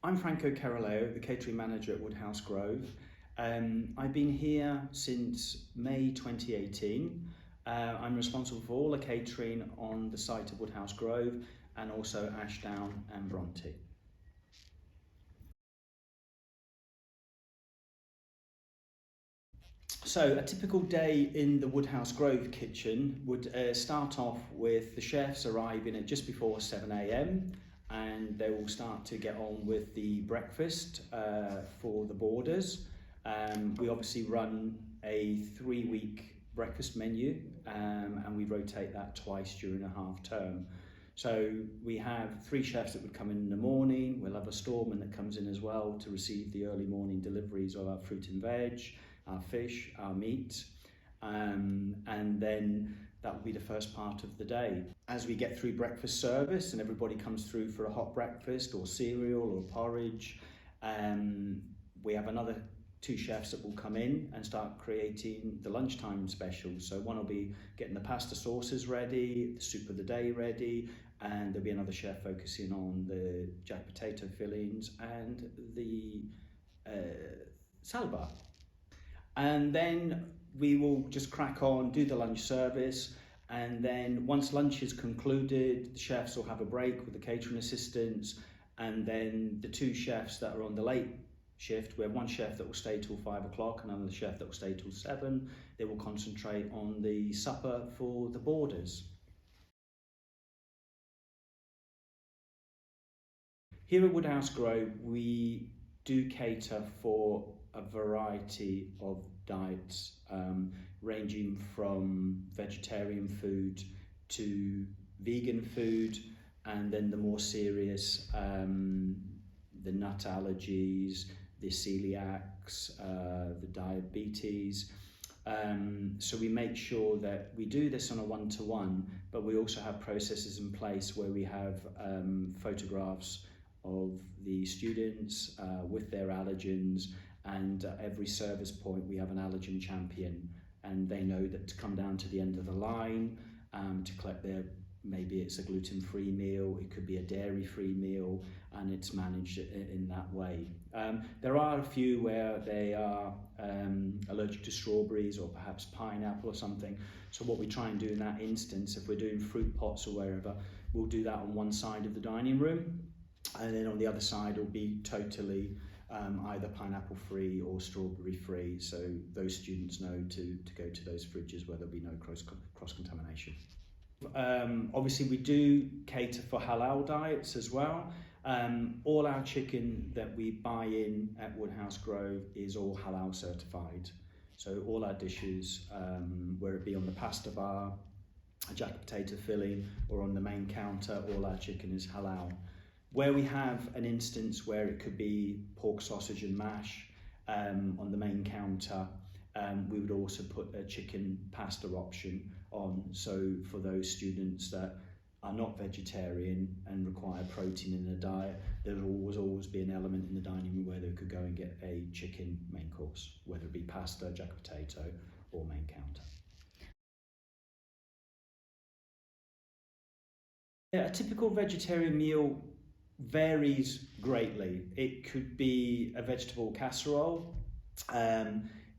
I'm Caroleo, the Catering Manager at Woodhouse Grove. I've been here since May 2018. I'm responsible for all the catering on the site of Woodhouse Grove and also Ashdown and Bronte. So a typical day in the Woodhouse Grove kitchen would start off with the chefs arriving at just before 7 a.m. and they will start to get on with the breakfast for the boarders. We obviously run a 3-week breakfast menu and we rotate that twice during a half term. So we have 3 chefs that would come in the morning. We'll have a storeman that comes in as well to receive the early morning deliveries of our fruit and veg, our fish, our meat, and then that will be the first part of the day. As we get through breakfast service and everybody comes through for a hot breakfast or cereal or porridge, we have another 2 chefs that will come in and start creating the lunchtime specials. So one will be getting the pasta sauces ready, the soup of the day ready, and there'll be another chef focusing on the jack potato fillings and the salad bar. And then we will just crack on, do the lunch service, and then once lunch is concluded, the chefs will have a break with the catering assistants, and then the 2 chefs that are on the late shift, we have 1 chef that will stay till 5 o'clock and another chef that will stay till 7. They will concentrate on the supper for the boarders. Here at Woodhouse Grove, we do cater for a variety of diets, ranging from vegetarian food to vegan food, and then the more serious, the nut allergies, the celiacs, the diabetes. So we make sure that we do this on a one-to-one, but we also have processes in place where we have photographs of the students with their allergens, and at every service point we have an allergen champion, and they know that to come down to the end of the line to collect their, maybe it's a gluten-free meal, it could be a dairy-free meal, and it's managed in that way. There are a few where they are allergic to strawberries or perhaps pineapple or something, so what we try and do in that instance, if we're doing fruit pots or wherever, we'll do that on one side of the dining room, and then on the other side will be totally either pineapple free or strawberry free, so those students know to go to those fridges where there'll be no cross contamination. Obviously we do cater for halal diets as well. All our chicken that we buy in at Woodhouse Grove is all halal certified, so all our dishes, whether it be on the pasta bar, a jack potato filling, or on the main counter, all our chicken is halal. Where we have an instance where it could be pork sausage and mash on the main counter, we would also put a chicken pasta option on, so for those students that are not vegetarian and require protein in their diet, there will always be an element in the dining room where they could go and get a chicken main course, whether it be pasta, jack potato or main counter. Yeah, a typical vegetarian meal varies greatly. It could be a vegetable casserole,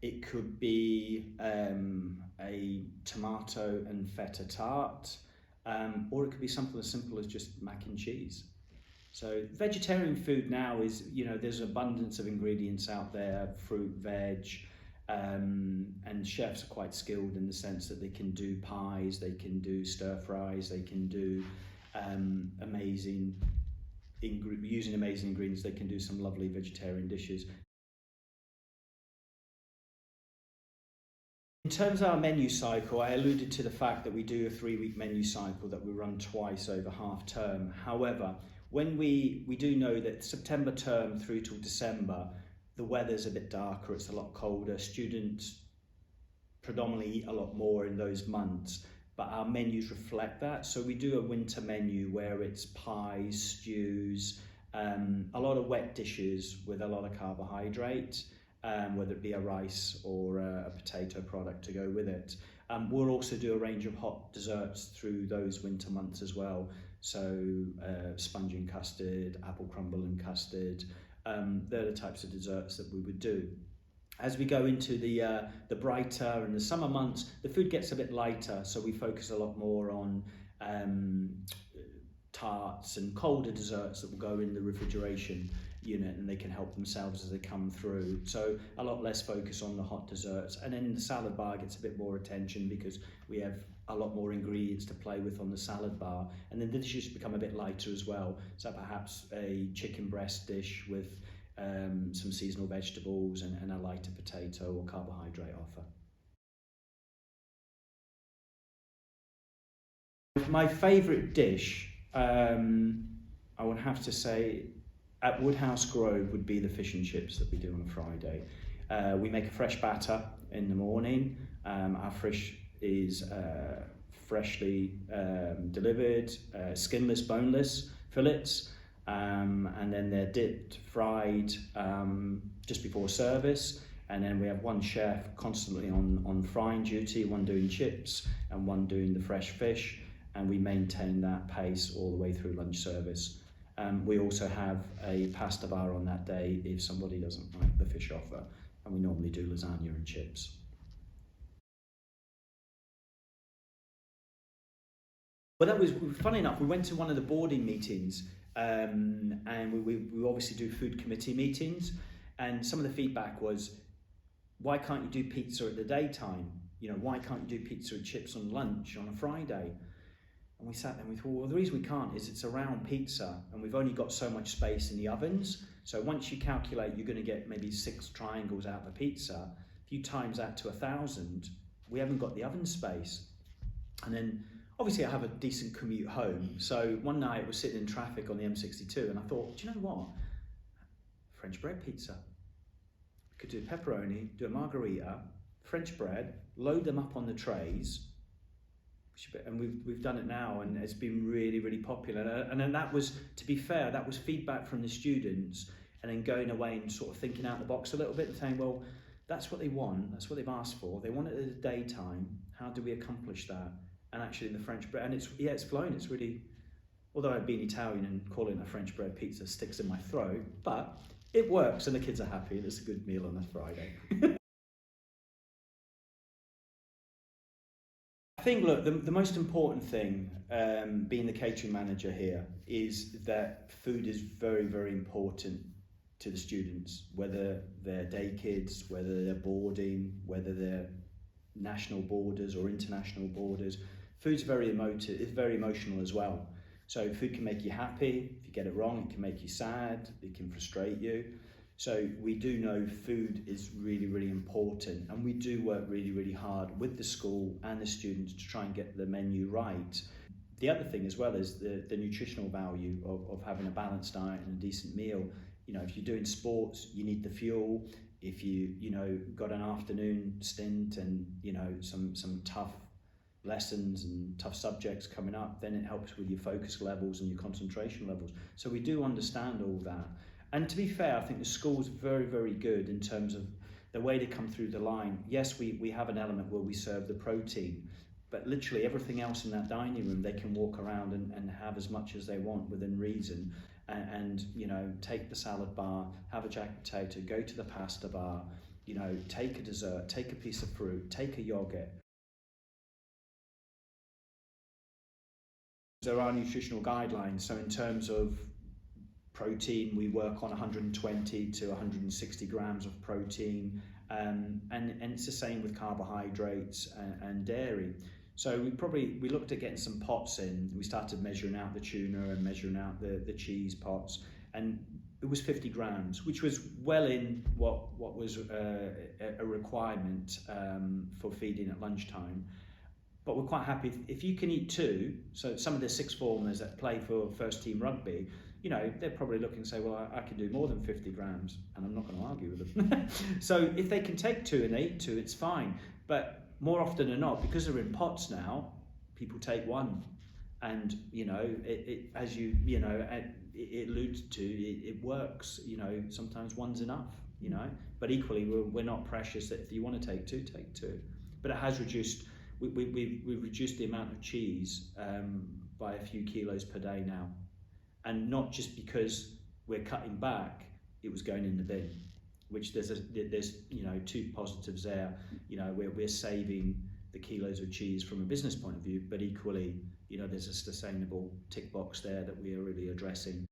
it could be a tomato and feta tart, or it could be something as simple as just mac and cheese. So vegetarian food now is, there's an abundance of ingredients out there, fruit, veg, and chefs are quite skilled in the sense that they can do pies, they can do stir fries, they can do using amazing ingredients, they can do some lovely vegetarian dishes. In terms of our menu cycle, I alluded to the fact that we do a 3-week menu cycle that we run twice over half term. However, when we do know that September term through till December, the weather's a bit darker, it's a lot colder, students predominantly eat a lot more in those months, but our menus reflect that. So we do a winter menu where it's pies, stews, a lot of wet dishes with a lot of carbohydrate, whether it be a rice or a potato product to go with it. We'll also do a range of hot desserts through those winter months as well. So sponge and custard, apple crumble and custard. They're the types of desserts that we would do. As we go into the brighter and the summer months, the food gets a bit lighter, so we focus a lot more on tarts and colder desserts that will go in the refrigeration unit, and they can help themselves as they come through. So a lot less focus on the hot desserts. And then the salad bar gets a bit more attention because we have a lot more ingredients to play with on the salad bar. And then the dishes become a bit lighter as well. So perhaps a chicken breast dish with some seasonal vegetables and a lighter potato or carbohydrate offer. My favourite dish, I would have to say, at Woodhouse Grove would be the fish and chips that we do on a Friday. We make a fresh batter in the morning. Our fish is freshly delivered, skinless, boneless fillets. And then they're dipped, fried just before service, and then we have one chef constantly on frying duty, one doing chips and one doing the fresh fish, and we maintain that pace all the way through lunch service. We also have a pasta bar on that day if somebody doesn't like the fish offer, and we normally do lasagna and chips. Well, that was funny enough. We went to one of the boarding meetings, and we obviously do food committee meetings, and some of the feedback was, why can't you do pizza at the daytime? You know, why can't you do pizza and chips on lunch on a Friday? And we sat there and we thought, well, the reason we can't is it's a round pizza and we've only got so much space in the ovens. So once you calculate you're going to get maybe 6 triangles out of a pizza, if you times that to 1,000, we haven't got the oven space. And then obviously I have a decent commute home. So one night I was sitting in traffic on the M62 and I thought, do you know what? French bread pizza. We could do pepperoni, do a margarita, French bread, load them up on the trays, and we've done it now, and it's been really, really popular. And then that was, to be fair, that was feedback from the students, and then going away and sort of thinking out the box a little bit and saying, well, that's what they want, that's what they've asked for. They want it at the daytime. How do we accomplish that? And actually the French bread, and it's flown. It's really, although I've been Italian and calling it a French bread pizza sticks in my throat, but it works and the kids are happy and it's a good meal on a Friday. I think, look, the most important thing, being the catering manager here, is that food is very, very important to the students, whether they're day kids, whether they're boarding, whether they're national boarders or international boarders. Food's very emotive, it's very emotional as well. So food can make you happy. If you get it wrong, it can make you sad, it can frustrate you. So we do know food is really, really important, and we do work really, really hard with the school and the students to try and get the menu right. The other thing as well is the nutritional value of having a balanced diet and a decent meal. You know, if you're doing sports, you need the fuel. If you know, got an afternoon stint and, you know, some tough lessons and tough subjects coming up, then it helps with your focus levels and your concentration levels. So we do understand all that. And to be fair, I think the school's very, very good in terms of the way they come through the line. Yes, we have an element where we serve the protein, but literally everything else in that dining room, they can walk around and have as much as they want within reason. And you know, take the salad bar, have a jack potato, go to the pasta bar, you know, take a dessert, take a piece of fruit, take a yogurt. There are nutritional guidelines, so in terms of protein, we work on 120 to 160 grams of protein, and it's the same with carbohydrates and dairy. So we looked at getting some pots in. We started measuring out the tuna and measuring out the cheese pots, and it was 50 grams, which was well in what was a requirement for feeding at lunchtime. But we're quite happy if you can eat 2. So some of the sixth formers that play for first team rugby, you know, they're probably looking and say, well, I can do more than 50 grams, and I'm not going to argue with them. So if they can take 2 and they eat 2, it's fine. But more often than not, because they're in pots now, people take 1. And, you know, as you know, it alludes to, it works. You know, sometimes 1's enough, you know. But equally, we're not precious that if you want to take 2, take 2. But it has reduced, we've reduced the amount of cheese by a few kilos per day now, and not just because we're cutting back, it was going in the bin, which there's two positives there. We're saving the kilos of cheese from a business point of view, but equally there's a sustainable tick box there that we are really addressing.